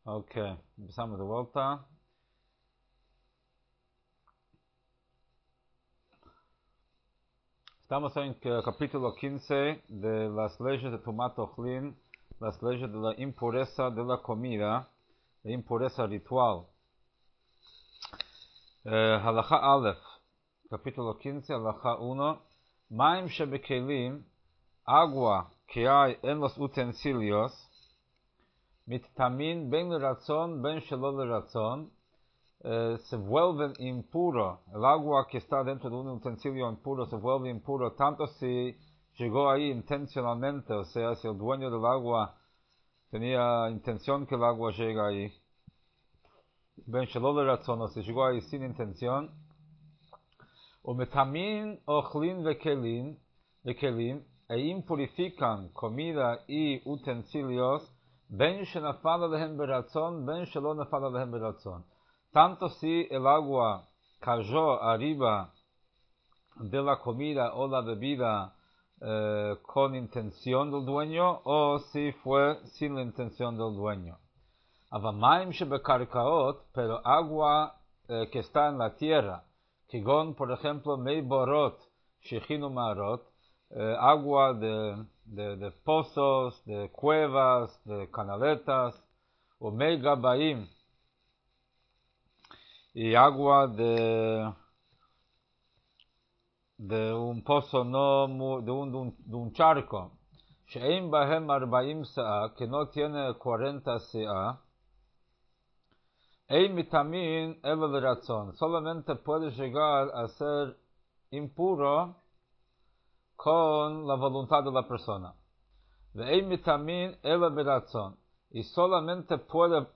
Ok, empezamos de vuelta. Estamos en el capítulo 15 de las leyes de Tumat Ochlin, las leyes de la impureza de la comida, la impureza ritual. Halacha Aleph, capítulo 15, halacha 1. Maim shebekelim, agua que hay en los utensilios, mittamin ben razón, ben shelo razón, se vuelven impuro. El agua que está dentro de un utensilio impuro se vuelve impuro tanto si llegó ahí intencionalmente, o sea, si el dueño del agua tenía intención que el agua llegue ahí. Ben shelo razón, o si llegó ahí sin intención. O metamin ochlin vekelim, e impurifican comida y utensilios, ben shenafal alehem berazón, ben shelo nafal alehem berazón. Tanto si el agua cayó arriba de la comida o la bebida con intención del dueño, o si fue sin la intención del dueño. Avamaim shebekarkaot, pero agua que está en la tierra, kigon, por ejemplo, mei borot, shechinu marot, agua de pozos, de cuevas, de canaletas, o mei gabaim, y agua de un pozo, de un charco, she'im bahem 40 sa'a, que no tiene 40 sa'a, Ei mitamin el razón, solamente puede llegar a ser impuro con la voluntad de la persona. Ei mitamin el razón, y solamente puede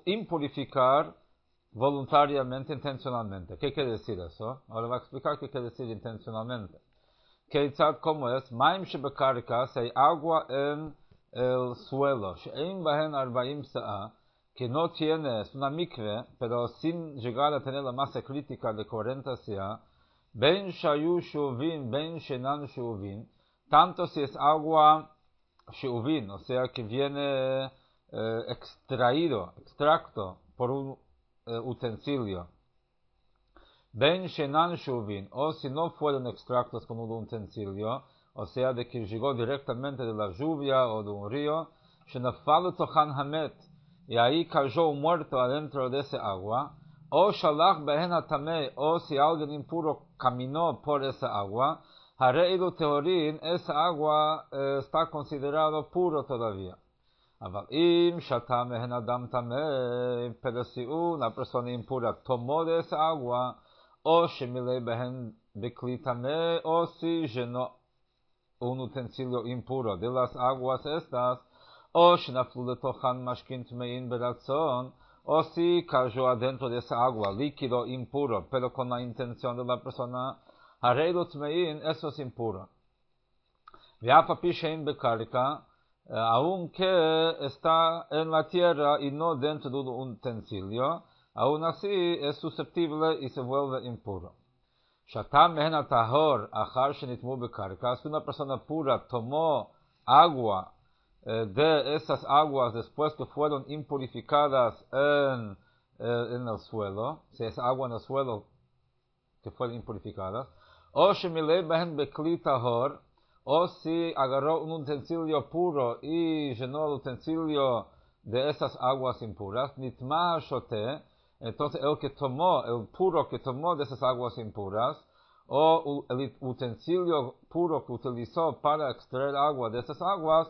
impurificar voluntariamente, intencionalmente. ¿Qué quiere decir eso? Ahora voy a explicar qué quiere decir intencionalmente. ¿Cómo es? Maim shebekarka, si hay agua en el suelo, she'im bahen 40 sa'a, que no tiene, es una mikve, pero sin llegar a tener la masa crítica de 40 sa'a, ben shayu shuvin, ben shenan shuvin, tanto si es agua shuvin, o sea que viene extracto por un utensilio, ben shenan shuvin, o si no fueron extractos con un utensilio, o sea de que llegó directamente de la lluvia o de un río, shenafal tochan hamet, y ahí cayó un muerto adentro de ese agua, o shalach behen hatame, o si alguien impuro caminó por esa agua, hareilu teorin, esa agua está considerado puro todavía. אבל אם שתה מהן אדם טמא, pero si una persona impura tomó de esa agua, o שמילא בהן בכלי טמא, o si llenó un utensilio impuro de las aguas estas, o שנפלו לתוכן משקין טמאים ברצון, o si cayó adentro de esa agua líquido impuro, pero con la intención de la persona, הרי לו טמאים, eso es impuro. ואף על פי שאין בקרקע, aunque está en la tierra y no dentro de un utensilio, aún así es susceptible y se vuelve impuro. Shatam mehen tahor achar shenitmu bekarka, si una persona pura tomó agua de esas aguas después que fueron impurificadas en el suelo, si es agua en el suelo que fueron impurificadas, o shemilei behen bekli tahor, o si agarró un utensilio puro y llenó el utensilio de esas aguas impuras, nitma shote, entonces el puro que tomó de esas aguas impuras, o el utensilio puro que utilizó para extraer agua de esas aguas,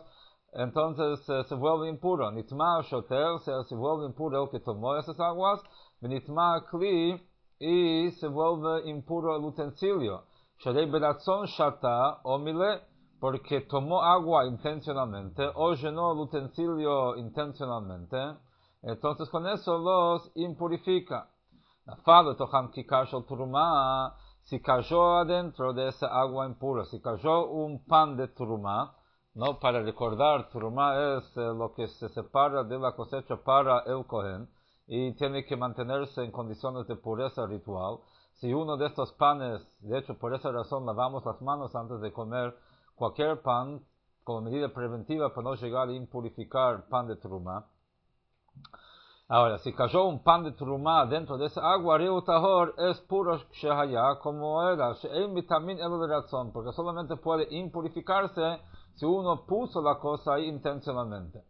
entonces se vuelve impuro. Nitma shote, o sea, se vuelve impuro el que tomó esas aguas, nitma kli, y se vuelve impuro el utensilio. Sharei berazón shata o mile, porque tomó agua intencionalmente o llenó el utensilio intencionalmente, entonces con eso los impurifica. Nafal tohan kikar shel turuma, si cayó adentro de esa agua impura, si cayó un pan de turuma, no, para recordar, turuma es lo que se separa de la cosecha para el Kohen, y tiene que mantenerse en condiciones de pureza ritual. Si uno de estos panes, de hecho por esa razón lavamos las manos antes de comer cualquier pan, como medida preventiva para no llegar a impurificar pan de truma. Ahora, si cayó un pan de trumá dentro de esa agua, Riu Tahor es puro Shehaya, como era, She'en vitamin el de razón, porque solamente puede impurificarse si uno puso la cosa ahí intencionalmente.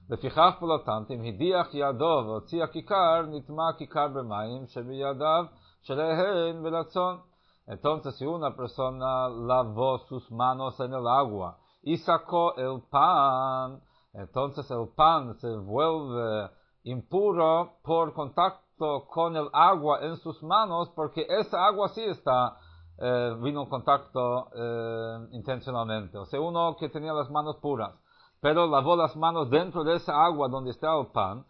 לפיכך por lo tanto, אם הדיח ידו והוציא הכיכר, נטמע הכיכר במים שבידיו שלהן ברצון. Entonces, si una persona lavó sus manos en el agua y sacó el pan, entonces el pan se vuelve impuro por contacto con el agua en sus manos, porque esa agua sí vino en contacto intencionalmente. O sea, uno que tenía las manos puras, pero lavó las manos dentro de esa agua donde está el pan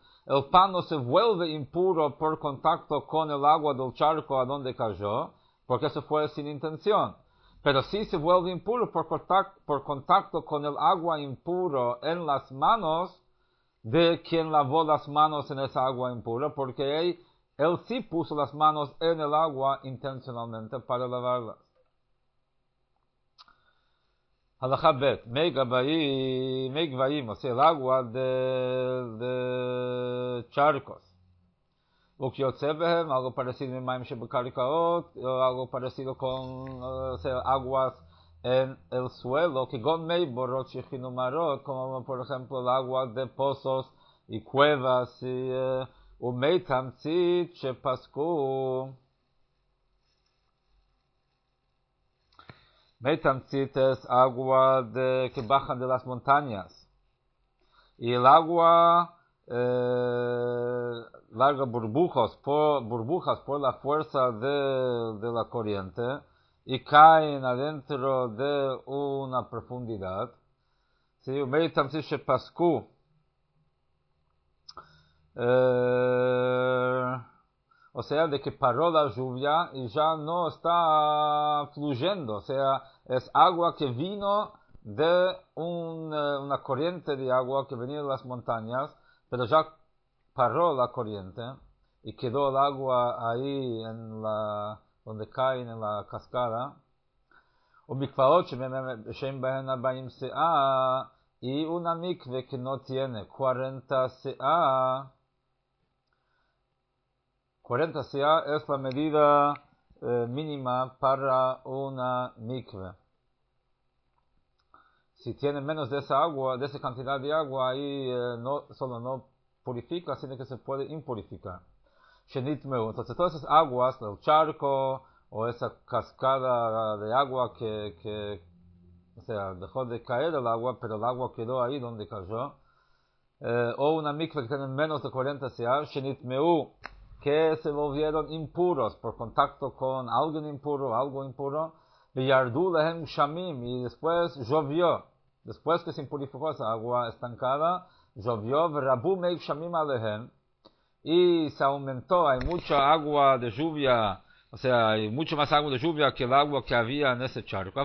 no se vuelve impuro por contacto con el agua del charco a donde cayó, porque eso fue sin intención. Pero sí se vuelve impuro por contacto con el agua impuro en las manos de quien lavó las manos en esa agua impura, porque él sí puso las manos en el agua intencionalmente para lavarlas. Halakha bet, Meigvaim, o sea, el agua de charcos. Ukiotzebehem, algo parecido en Maim Shebekarikaot, algo parecido con, o sea, aguas en el suelo, que gon meiborot shichinumarot, como por ejemplo el agua de pozos y cuevas, y umeitamtzit shepasku. Meitamtzit es agua que bajan de las montañas. Y el agua larga burbujas por la fuerza de la corriente y caen adentro de una profundidad. ¿Sí? Meitamtzit shepasku. O sea, de que paró la lluvia y ya no está fluyendo. O sea, es agua que vino de una corriente de agua que venía de las montañas, pero ya paró la corriente y quedó el agua ahí donde caen en la cascada. Y una mikve que no tiene 40 se'a. 40 se'a es la medida mínima para una mikve. Si tiene menos de esa agua, de esa cantidad de agua, ahí solo no purifica, sino que se puede impurificar. Entonces todas esas aguas, el charco o esa cascada de agua que o sea, dejó de caer el agua, pero el agua quedó ahí donde cayó, o una mikve que tiene menos de 40 se'a, que se volvieron impuros por contacto con alguien impuro, algo impuro, y después llovió, después que se impurificó esa agua estancada, llovió, y se aumentó, hay mucha agua de lluvia, o sea, hay mucho más agua de lluvia que el agua que había en ese charco.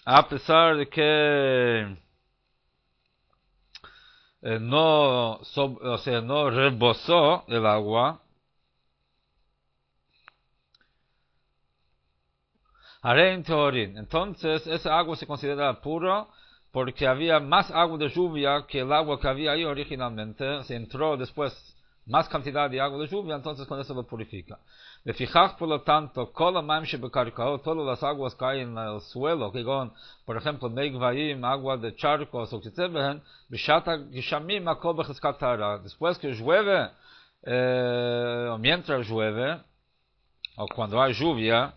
A pesar de que no rebosó el agua, entonces esa agua se considera pura porque había más agua de lluvia que el agua que había ahí originalmente. Se entró después más cantidad de agua de lluvia, entonces con eso lo purifica. Por lo tanto, todas las aguas caen en el suelo, que con, por ejemplo, Meigvaim, agua de charcos, o después que llueve, o mientras llueve, o cuando hay lluvia,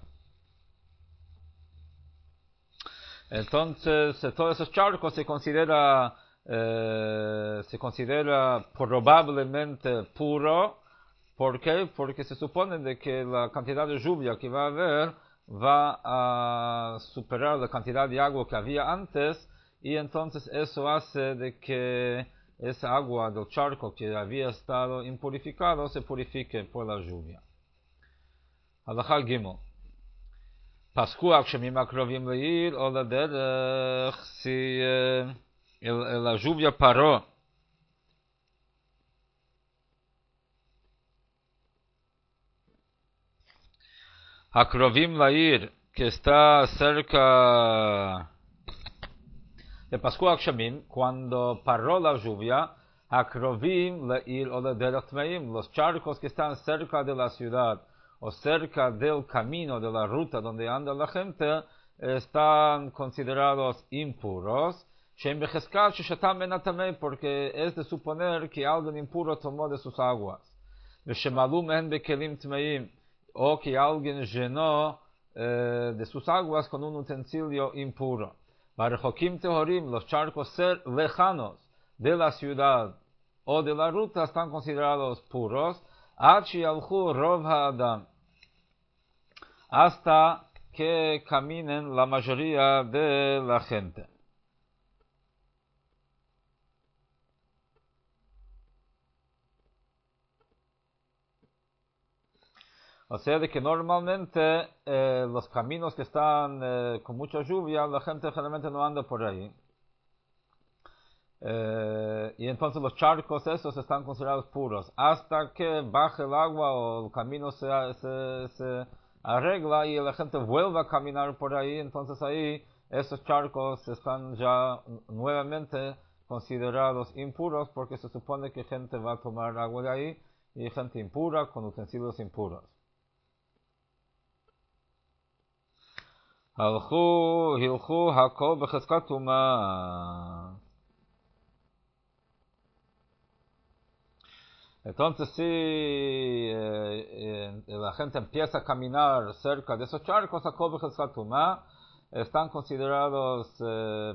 entonces todos esos charcos se considera probablemente puro. ¿Por qué? Porque se supone de que la cantidad de lluvia que va a haber va a superar la cantidad de agua que había antes, y entonces eso hace de que esa agua del charco que había estado impurificado se purifique por la lluvia. Halakha Gimel. פסקו הגשמים הקרובים לעיר או לדרך, la lluvia paró. הקרובים לעיר, que está cerca de Pascua Akshamim, cuando paró la lluvia, Akrovim le'il o lederech tmeim, los charcos que están cerca de la ciudad o cerca del camino, de la ruta donde anda la gente, están considerados impuros, porque es de suponer que alguien impuro tomó de sus aguas, o que alguien llenó de sus aguas con un utensilio impuro. Barejokim tehorim, los charcos lejanos de la ciudad o de la ruta están considerados puros, hasta que caminen la mayoría de la gente. O sea, de que normalmente los caminos que están con mucha lluvia, la gente generalmente no anda por ahí. Y entonces los charcos esos están considerados puros. Hasta que baje el agua o el camino se arregla y la gente vuelva a caminar por ahí, entonces ahí esos charcos están ya nuevamente considerados impuros porque se supone que gente va a tomar agua de ahí y gente impura con utensilios impuros. Hilchu hakol bechezkat tumah. Entonces, si la gente empieza a caminar cerca de esos charcos, están considerados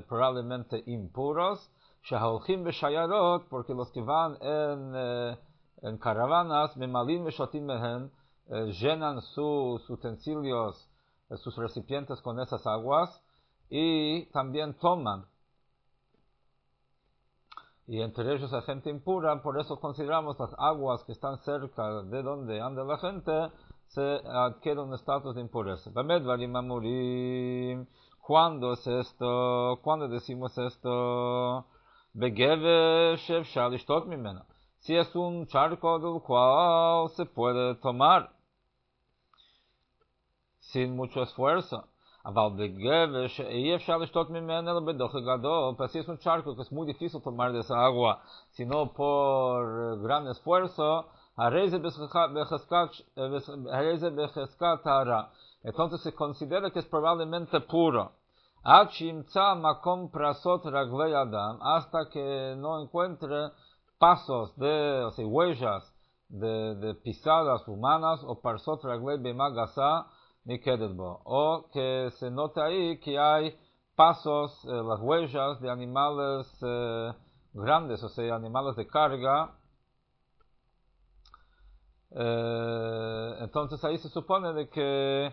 probablemente impuros, porque los que van en caravanas, llenan sus utensilios, sus recipientes con esas aguas, y también toman. Y entre ellos la gente impura, por eso consideramos las aguas que están cerca de donde anda la gente, se adquieren un estatus de impureza. ¿Cuándo es esto? ¿Cuándo decimos esto? Si es un charco del cual se puede tomar sin mucho esfuerzo. Pero si es un charco que es muy difícil tomar de esa agua, sino por gran esfuerzo, entonces se considera que es probablemente puro. Hasta que no encuentre pasos o sea, huellas de pisadas humanas o parsot raglei b'magasa, o que se nota ahí que hay pasos, las huellas de animales grandes, o sea, animales de carga. Entonces ahí se supone de que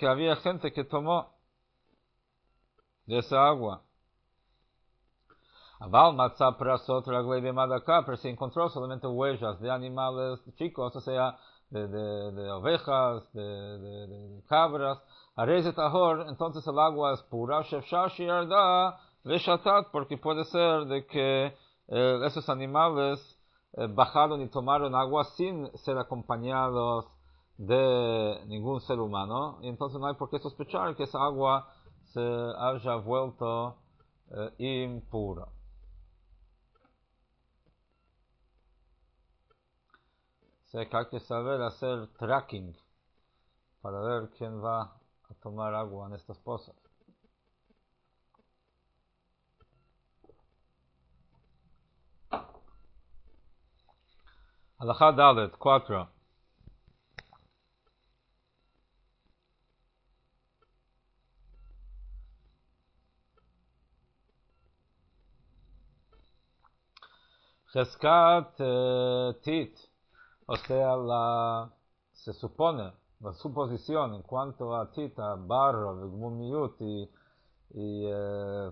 había gente que tomó de esa agua. Pero se encontró solamente huellas de animales chicos, o sea, de ovejas, de cabras, entonces el agua es pura, porque puede ser de que esos animales bajaron y tomaron agua sin ser acompañados de ningún ser humano, y entonces no hay por qué sospechar que esa agua se haya vuelto impura. O sea que hay que saber hacer tracking para ver quién va a tomar agua en estas pozas. Halajá Dalet 4. Cheskat tit, o sea, se supone, la suposición en cuanto a tita, barro, gmumiut y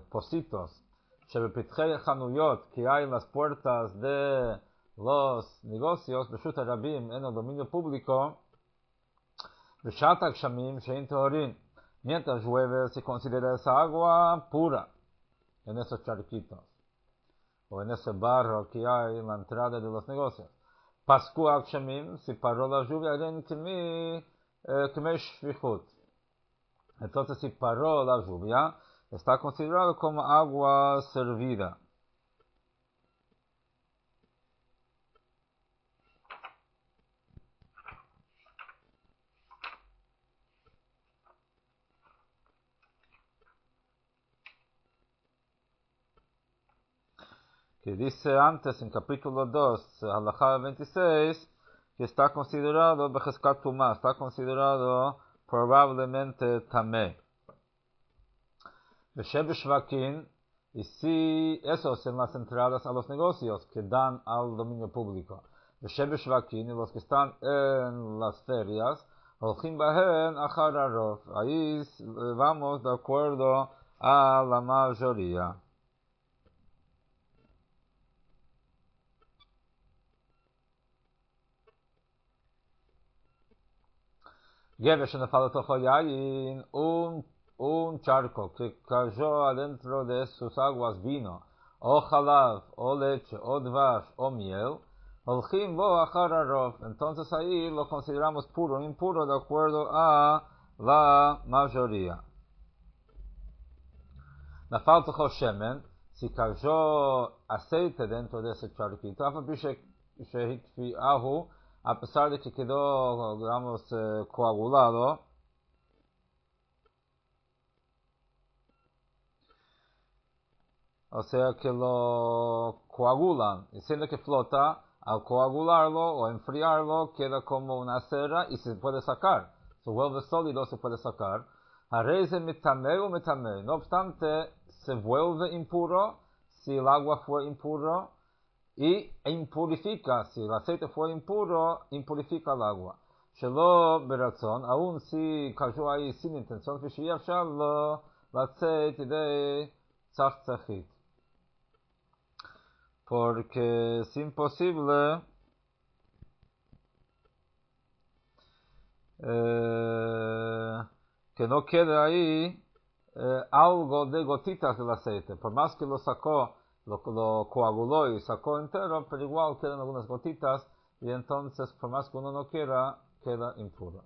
pocitos, shebepitchei chanuyot, que hay en las puertas de los negocios, beshut harabim, en el dominio público, beshat akshamim shein tehorin, mientras llueve se considera esa agua pura en esos charquitos, o en ese barro que hay en la entrada de los negocios. Pascu akshamim, si paró la lluvia, entonces si paró la lluvia, está considerado como agua servida. Que dice antes en capítulo 2, halajá 26, que está considerado becheskat tumá, está considerado probablemente tamé. Shvakin, y si esos en las entradas a los negocios que dan al dominio público. Shvakin, y los que están en las ferias, Holchim bahen achar harov, ahí vamos de acuerdo a la mayoría. Geber shenafal tocho yain, un charco que cayó adentro de sus aguas vino, o jalav, o leche, o dvash, o miel, holchim bo achar harov, entonces ahí lo consideramos puro o impuro de acuerdo a la mayoría. Nafal tocho shemen, si cayó aceite dentro de ese charquito, a pesar de que quedó, digamos, coagulado, o sea que lo coagulan, y siendo que flota, al coagularlo o enfriarlo, queda como una cera y se puede sacar. Se vuelve sólido, se puede sacar. Areze mitame o mitame. No obstante, se vuelve impuro si el agua fue impuro y impurifica. Si el aceite fue impuro, impurifica el agua. Shelo beratzon, aun si cayó ahí sin intención, lo aceite de tzachtzachit. Porque es imposible que no quede ahí algo de gotitas del aceite. Por más que lo sacó, lo coaguló y sacó entero, pero igual quedan algunas gotitas y entonces, por más que uno no quiera, queda impuro.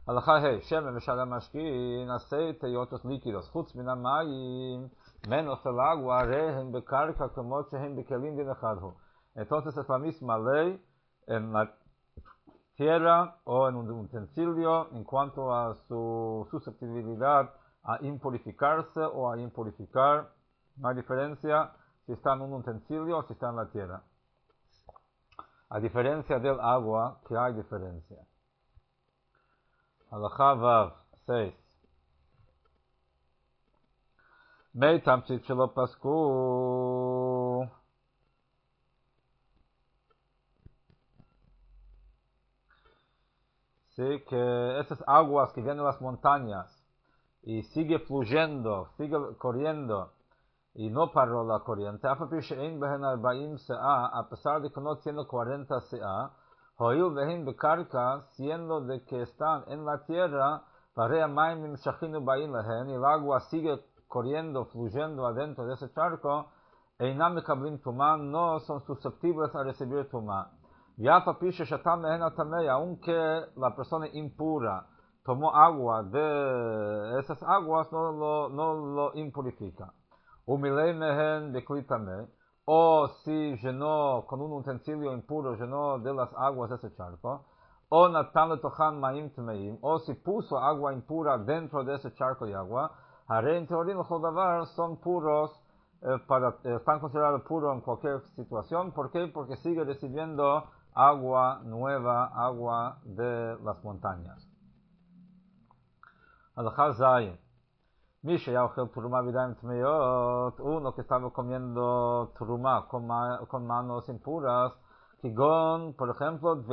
Halajá hey, shemen meshalem mashkin, aceite y otros líquidos, chutz min hamayim, menos el agua, rehen bekarka, como shehen bekelim dinechadhu. Entonces es la misma ley en la tierra o en un utensilio en cuanto a su susceptibilidad a impurificarse o a impurificar. No hay diferencia si está en un utensilio o si está en la tierra. A diferencia del agua, que hay diferencia. Halajá vav 6. Mei tamtzit shelo pasku. Sí, que esas aguas que vienen de las montañas y sigue fluyendo, sigue corriendo y no paró la corriente, a pesar de que no tiene 40 sa, siendo de que están en la tierra, y el agua sigue corriendo, fluyendo adentro de ese charco, no son susceptibles a recibir tumá. Aunque la persona impura tomó agua de esas aguas, no lo impurifica. O si llenó con un utensilio impuro, llenó de las aguas de ese charco, o si puso agua impura dentro de ese charco de agua, son puros, están considerados puros en cualquier situación. ¿Por qué? Porque sigue recibiendo agua nueva, agua de las montañas. Halajá zayin. Uno que estaba comiendo truma con manos impuras, por ejemplo,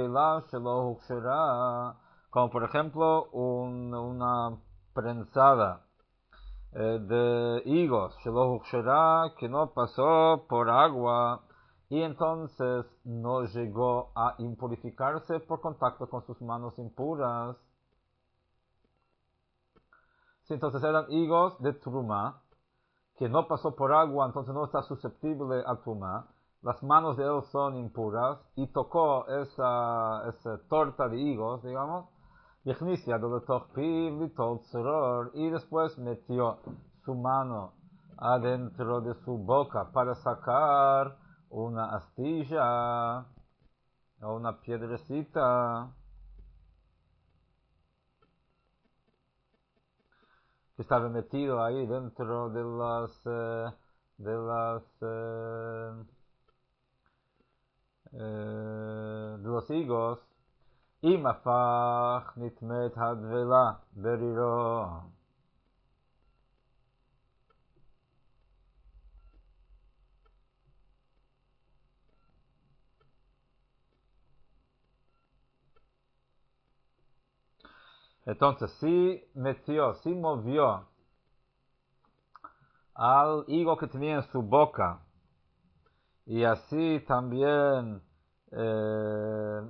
como por ejemplo una prensada de higos, que no pasó por agua y entonces no llegó a impurificarse por contacto con sus manos impuras. Si entonces eran higos de truma, que no pasó por agua, entonces no está susceptible a truma, las manos de él son impuras, y tocó esa torta de higos, digamos, y después metió su mano adentro de su boca para sacar una astilla o una piedrecita que estaba metido ahí dentro de los higos. אם הפך נטמאת הדבלה ברירו. Entonces, si movió al higo que tenía en su boca y así también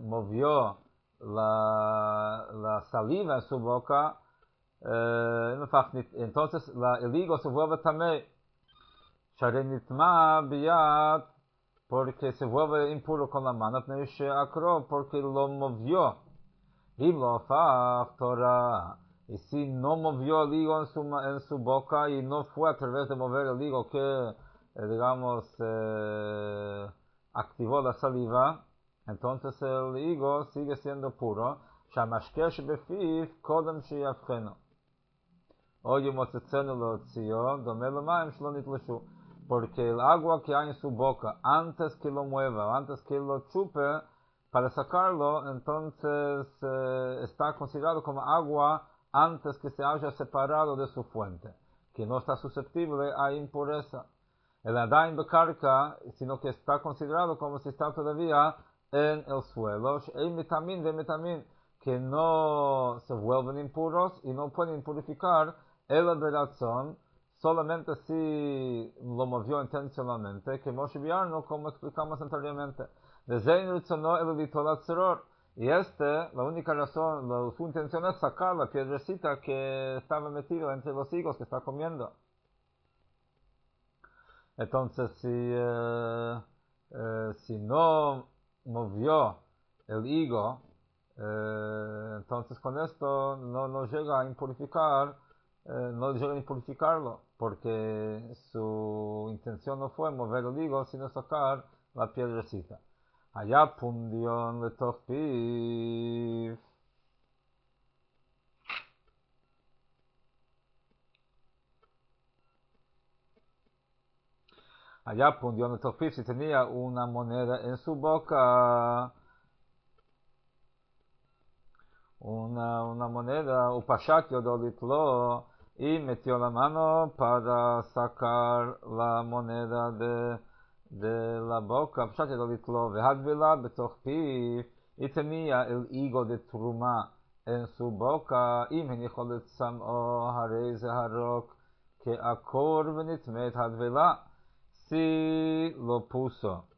movió la saliva en su boca, entonces el higo se vuelve también sharenitma biyat, porque se vuelve impuro con la mano, porque lo movió. Torah. Y si no movió el higo en su boca y no fue a través de mover el higo que, digamos, activó la saliva, entonces el higo sigue siendo puro. Shamashkesh befiv kodem sheyavcheno. Oye motzetsenu lo tzio, domelo maim shlonit leshu. Porque el agua que hay en su boca, antes que lo mueva, antes que lo chupe, para sacarlo, entonces está considerado como agua antes que se haya separado de su fuente, que no está susceptible a impureza. El adain bekarka, sino que está considerado como si está todavía en el suelo, que no se vuelven impuros y no pueden purificar el adoración, solamente si lo movió intencionalmente, que Moshe Biarno, como explicamos anteriormente. Y la única razón, su intención es sacar la piedrecita que estaba metida entre los higos que está comiendo. Entonces, si no movió el higo, entonces con esto no llega a impurificar, no llega a impurificarlo, porque su intención no fue mover el higo, sino sacar la piedrecita. היה פונדיון לתוך פיו. היה פונדיון לתוך פיו, si tenía una moneda en su boca, una moneda, ופשט ידו לתלו, y metió la mano para sacar la moneda de la boca, פשט ידו לתלו, והדבלה בתוך פיו, y tenía el higo de truma en su boca, אם הניחו לצמאו, הרי זה הרוק כעקור ונטמאת הדבלה, si lo puso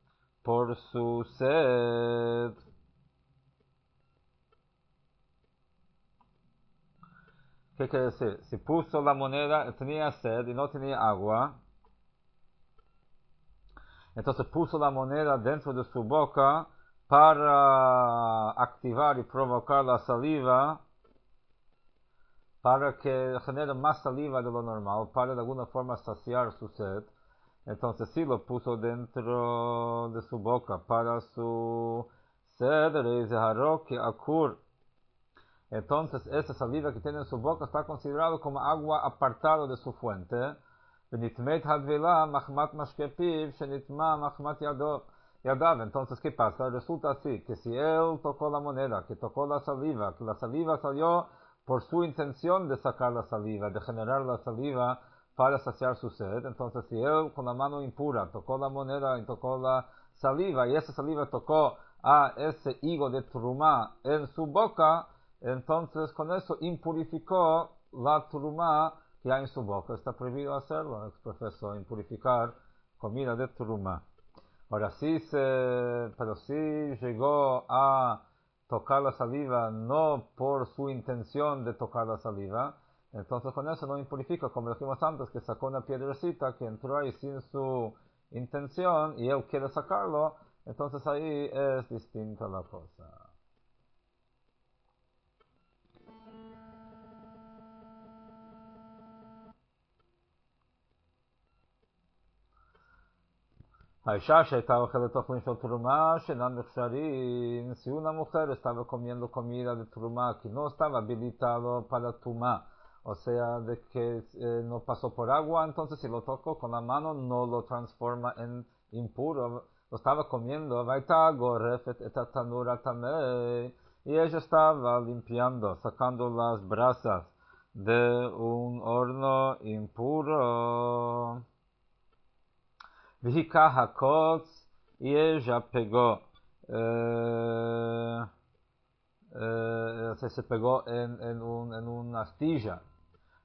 por su sed. ¿Qué quiere decir? Si puso la moneda, tenía sed y no tenía agua, entonces puso la moneda dentro de su boca para activar y provocar la saliva, para que genere más saliva de lo normal, para de alguna forma saciar su sed. Entonces si lo puso dentro de su boca para su sed, entonces esa saliva que tiene en su boca está considerado como agua apartada de su fuente. Entonces, ¿qué pasa? Resulta así, que si él tocó la moneda, que tocó la saliva, que la saliva salió por su intención de sacar la saliva, de generar la saliva para saciar su sed, entonces si él con la mano impura tocó la moneda y tocó la saliva, y esa saliva tocó a ese higo de trumá en su boca, entonces con eso impurificó la trumá que hay en su boca. Está prohibido hacerlo, es profeso, impurificar comida de trumá. Ahora pero si llegó a tocar la saliva no por su intención de tocar la saliva, entonces con eso no impurifica, como dijimos antes, que sacó una piedrecita que entró ahí sin su intención y él quiere sacarlo, entonces ahí es distinta la cosa. האישה שהייתה אוכלת אוכלים של תרומה שאינם נחשבים, si una mujer estaba comiendo comida de truma que no estaba habilitado para tuma, o sea, de que no pasó por agua, entonces si lo tocó con la mano no lo transforma en impuro, lo estaba comiendo, והייתה גורפת את התנור הטמא, y ella estaba limpiando, sacando las brasas de un horno impuro. והיכה הקוץ, y ella pegó, se pegó en una astilla.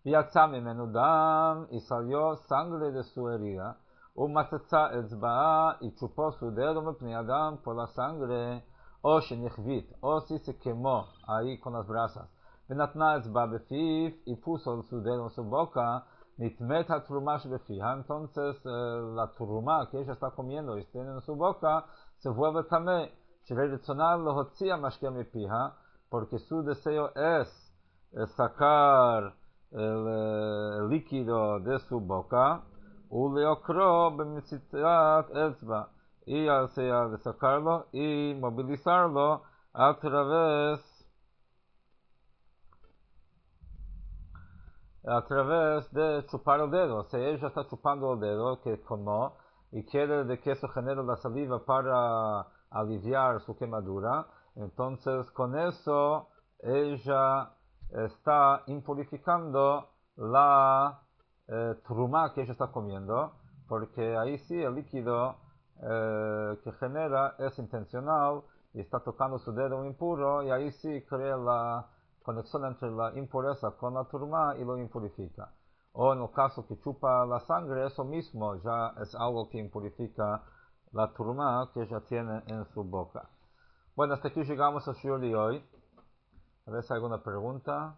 ויצא ממנו דם, y salió sangre de su herida, ומצצה אצבעה, y chupó su dedo מפני הדם por la sangre, או שנכווית, או si se quemó ahí con las brasas. ונתנה אצבעה בפיו, y puso su dedo en su boca, נטמאת התרומה שבפיה, entonces la turuma que ella está comiendo y tiene en su boca se vuelve טמא, שלרצונה להוציא המשקה מפיה, porque su deseo es sacar el líquido de su boca, ולעוקרו במציאת אצבע, y al sea de sacarlo y movilizarlo a través de chupar el dedo. O sea, ella está chupando el dedo que tomó y quiere de que eso genere la saliva para aliviar su quemadura. Entonces, con eso, ella está impurificando la truma que ella está comiendo, porque ahí sí el líquido que genera es intencional y está tocando su dedo impuro, y ahí sí crea la conexión entre la impureza con la turma y lo impurifica. O en el caso que chupa la sangre, eso mismo ya es algo que impurifica la turma que ella tiene en su boca. Bueno, hasta aquí llegamos al shiur de hoy. A ver si hay alguna pregunta.